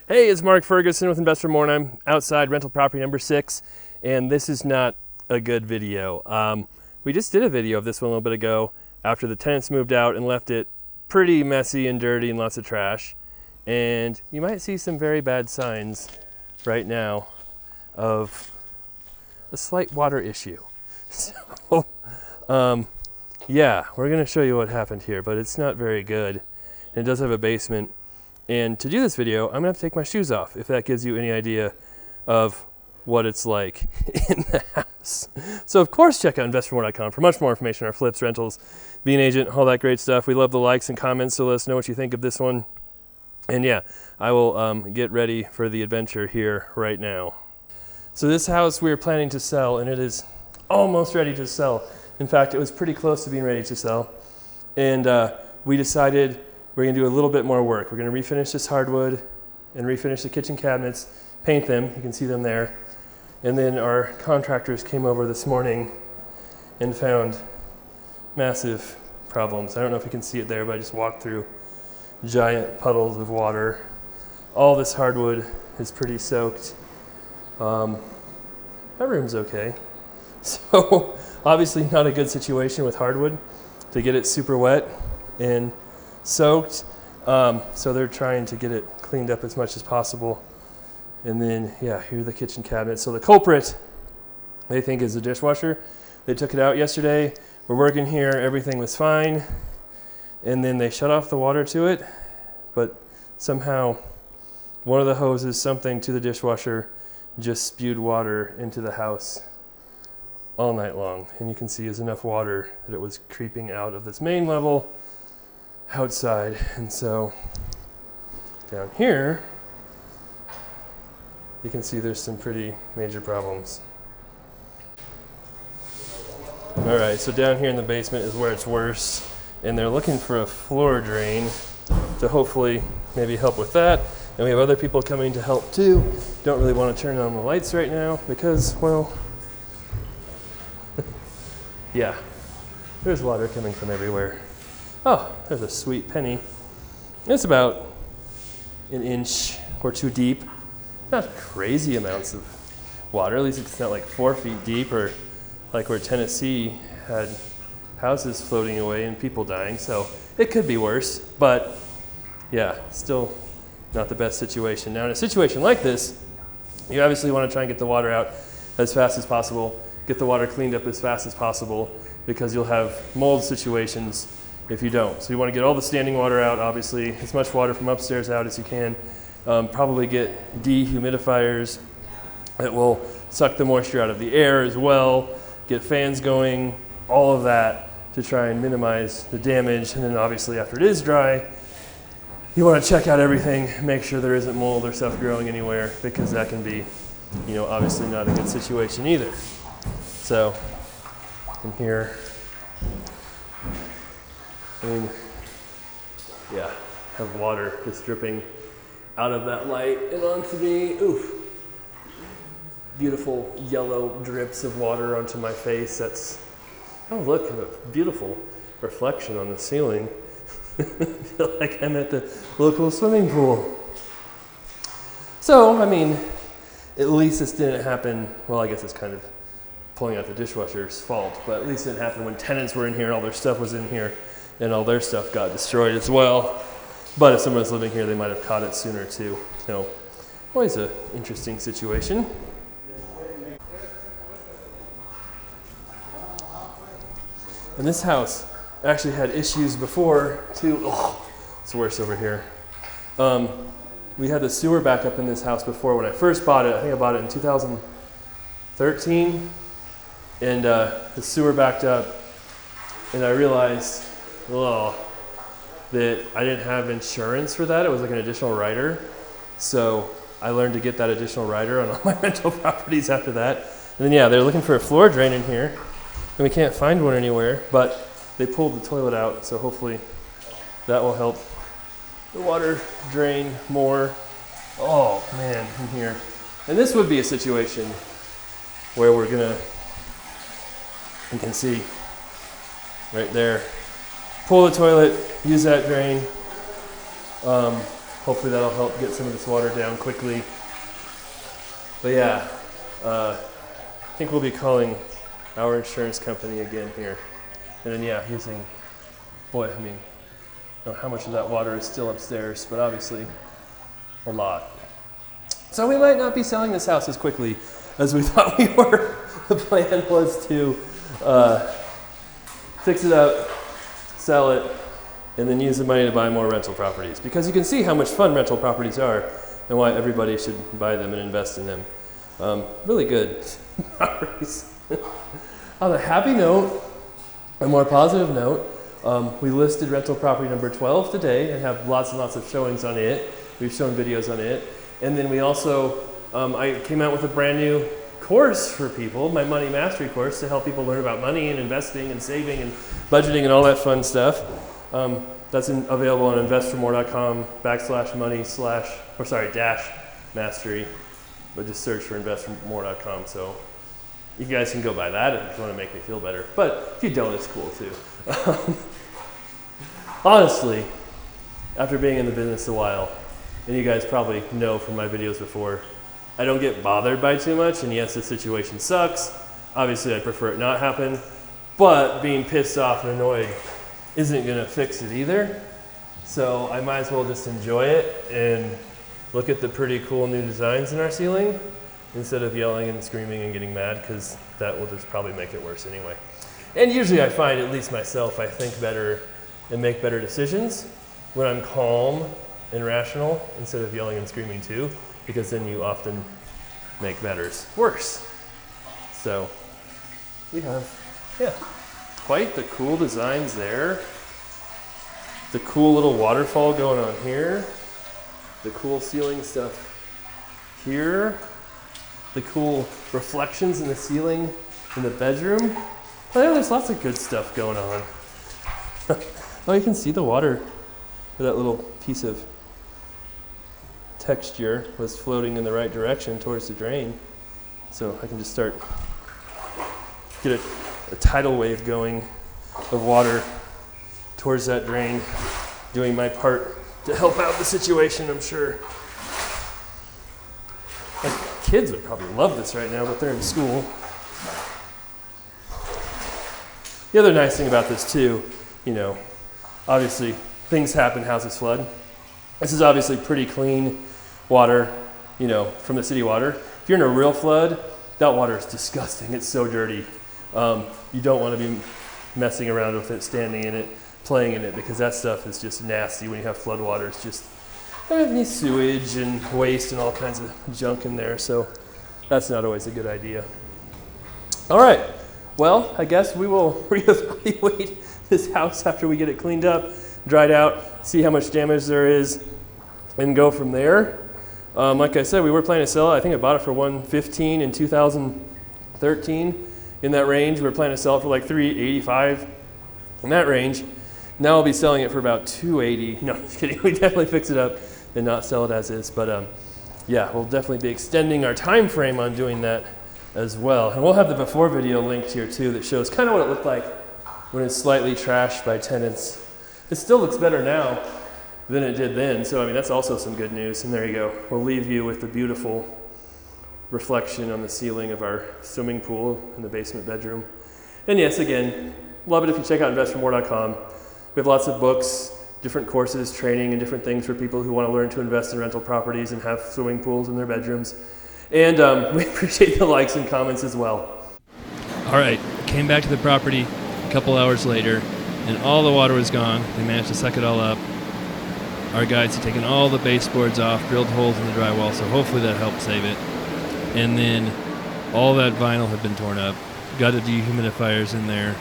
Hey, it's Mark Ferguson with Investor More, and I'm outside rental property number 6, and this is not a good video. We just did a video of this one a little bit ago after the tenants moved out and left it pretty messy and dirty and lots of trash. And you might see some very bad signs right now of a slight water issue. So, yeah, we're going to show you what happened here, but it's not very good. And it does have a basement. And to do this video, I'm gonna have to take my shoes off, if that gives you any idea of what it's like in the house. So of course, check out investormore.com for much more information on our flips, rentals, be an agent, all that great stuff. We love the likes and comments, so let us know what you think of this one. And yeah, I will get ready for the adventure here right now. So this house we are planning to sell, and it is almost ready to sell. In fact, it was pretty close to being ready to sell. And we decided we're gonna do a little bit more work. We're gonna refinish this hardwood and refinish the kitchen cabinets, paint them, you can see them there. And then our contractors came over this morning and found massive problems. I don't know if you can see it there, but I just walked through giant puddles of water. All this hardwood is pretty soaked. My room's okay. So obviously not a good situation with hardwood to get it super wet and soaked, so they're trying to get it cleaned up as much as possible. And then, yeah, here are the kitchen cabinets. So the culprit, they think, is the dishwasher. They took it out yesterday. We're working here, everything was fine. And then they shut off the water to it, but somehow one of the hoses, something to the dishwasher, just spewed water into the house all night long. And you can see there's enough water that it was creeping out of this main level outside. And so down here you can see there's some pretty major problems. All right, so down here in the basement is where it's worse, and they're looking for a floor drain to hopefully maybe help with that. And we have other people coming to help too. Don't really want to turn on the lights right now because, well, yeah, there's water coming from everywhere. Oh, there's a sweet penny. It's about an inch or two deep. Not crazy amounts of water, at least it's not like 4 feet deep or like where Tennessee had houses floating away and people dying. So it could be worse, but yeah, still not the best situation. Now in a situation like this, you obviously want to try and get the water out as fast as possible, get the water cleaned up as fast as possible, because you'll have mold situations if you don't. So you want to get all the standing water out, obviously, as much water from upstairs out as you can. Probably get dehumidifiers that will suck the moisture out of the air as well, get fans going, all of that to try and minimize the damage. And then obviously after it is dry, you want to check out everything, make sure there isn't mold or stuff growing anywhere, because that can be, you know, obviously not a good situation either. So in here, I mean, yeah, have water just dripping out of that light and onto me. Oof. Beautiful yellow drips of water onto my face. That's, oh look, a beautiful reflection on the ceiling. I feel like I'm at the local swimming pool. So, I mean, at least this didn't happen, well, I guess it's kind of pulling out the dishwasher's fault, but at least it didn't happen when tenants were in here, all their stuff was in here, and all their stuff got destroyed as well. But if someone was living here, they might have caught it sooner too. You know, always an interesting situation. And this house actually had issues before too. Oh, it's worse over here. We had the sewer backup in this house before. When I first bought it, I think I bought it in 2013, and the sewer backed up, and I realized, that I didn't have insurance for that. It was like an additional rider. So I learned to get that additional rider on all my rental properties after that. And then yeah, they're looking for a floor drain in here, and we can't find one anywhere, but they pulled the toilet out, so hopefully that will help the water drain more. Oh man, in here. And this would be a situation where we're gonna, you can see right there, pull the toilet, use that drain, Hopefully that'll help get some of this water down quickly. But yeah, I think we'll be calling our insurance company again here. And then yeah, using, boy, I mean, I don't know how much of that water is still upstairs, but obviously a lot. So we might not be selling this house as quickly as we thought we were. The plan was to fix it up, sell it, and then use the money to buy more rental properties. Because you can see how much fun rental properties are and why everybody should buy them and invest in them. Really good properties. On a happy note, a more positive note, we listed rental property number 12 today and have lots and lots of showings on it. We've shown videos on it. And then we also, I came out with a brand new course for people, my money mastery course, to help people learn about money and investing and saving and budgeting and all that fun stuff. That's available on investormore.com/money/dash-mastery, but just search for investormore.com. So you guys can go buy that if you want to make me feel better. But if you don't, it's cool too. Honestly, after being in the business a while, and you guys probably know from my videos before, I don't get bothered by too much. And yes, the situation sucks. Obviously, I prefer it not happen. But being pissed off and annoyed isn't going to fix it either. So I might as well just enjoy it and look at the pretty cool new designs in our ceiling instead of yelling and screaming and getting mad, because that will just probably make it worse anyway. And usually I find, at least myself, I think better and make better decisions when I'm calm and rational instead of yelling and screaming too, because then you often make matters worse. So we have, yeah, quite the cool designs there. The cool little waterfall going on here. The cool ceiling stuff here. The cool reflections in the ceiling in the bedroom. Oh yeah, there's lots of good stuff going on. Oh, you can see the water where that little piece of texture was floating in the right direction towards the drain. So I can just start, get a tidal wave going of water towards that drain, doing my part to help out the situation, I'm sure. My kids would probably love this right now, but they're in school. The other nice thing about this too, you know, obviously things happen, houses flood. This is obviously pretty clean water, you know, from the city water. If you're in a real flood, that water is disgusting. It's so dirty. You don't want to be messing around with it, standing in it, playing in it, because that stuff is just nasty when you have flood water. It's just any sewage and waste and all kinds of junk in there, so that's not always a good idea. All right, well, I guess we will reevaluate this house after we get it cleaned up, dried out, see how much damage there is, and go from there. Like I said, we were planning to sell it. I think I bought it for $115 in 2013, in that range. We were planning to sell it for like $385, in that range. Now I'll be selling it for about $280. No, just kidding. We definitely fix it up and not sell it as is. But yeah, we'll definitely be extending our time frame on doing that as well. And we'll have the before video linked here too that shows kind of what it looked like when it's slightly trashed by tenants. It still looks better now than it did then. So I mean, that's also some good news. And there you go. We'll leave you with the beautiful reflection on the ceiling of our swimming pool in the basement bedroom. And yes, again, love it if you check out investormore.com. We have lots of books, different courses, training, and different things for people who want to learn to invest in rental properties and have swimming pools in their bedrooms. And we appreciate the likes and comments as well. All right, came back to the property a couple hours later, and all the water was gone. They managed to suck it all up. Our guys had taken all the baseboards off, drilled holes in the drywall, so hopefully that helped save it. And then all that vinyl had been torn up. Got the dehumidifiers in there.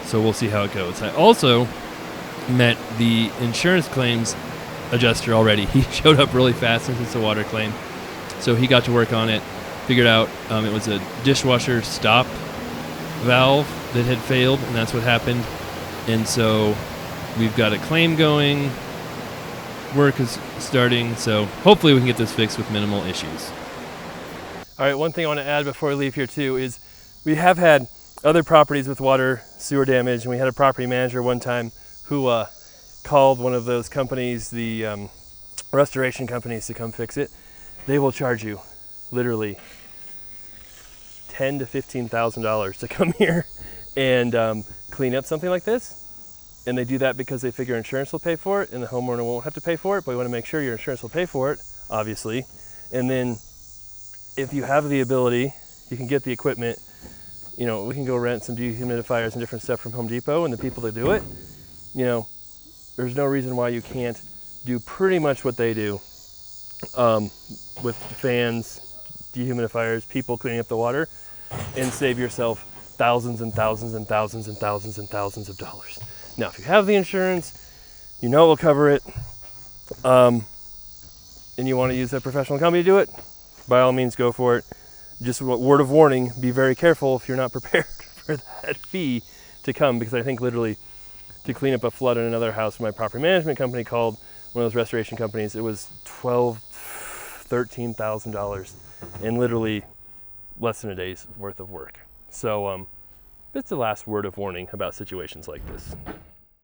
So we'll see how it goes. I also met the insurance claims adjuster already. He showed up really fast since it's a water claim. So he got to work on it, figured out it was a dishwasher stop valve that had failed, and that's what happened. And so we've got a claim going. Work is starting, so hopefully we can get this fixed with minimal issues. All right, one thing I want to add before we leave here too is we have had other properties with water, sewer damage, and we had a property manager one time who called one of those companies, the restoration companies to come fix it, they will charge you literally $10,000 to $15,000 to come here and clean up something like this. And they do that because they figure insurance will pay for it and the homeowner won't have to pay for it, but we want to make sure your insurance will pay for it, obviously. And then if you have the ability, you can get the equipment. You know, we can go rent some dehumidifiers and different stuff from Home Depot, and the people that do it, you know, there's no reason why you can't do pretty much what they do with fans, dehumidifiers, people cleaning up the water, and save yourself thousands and thousands and thousands and thousands and thousands of dollars. Now, if you have the insurance, you know it will cover it, and you want to use a professional company to do it, by all means go for it. Just a word of warning, be very careful if you're not prepared for that fee to come, because I think literally to clean up a flood in another house, my property management company called one of those restoration companies, it was $13,000 in literally less than a day's worth of work. So it's the last word of warning about situations like this.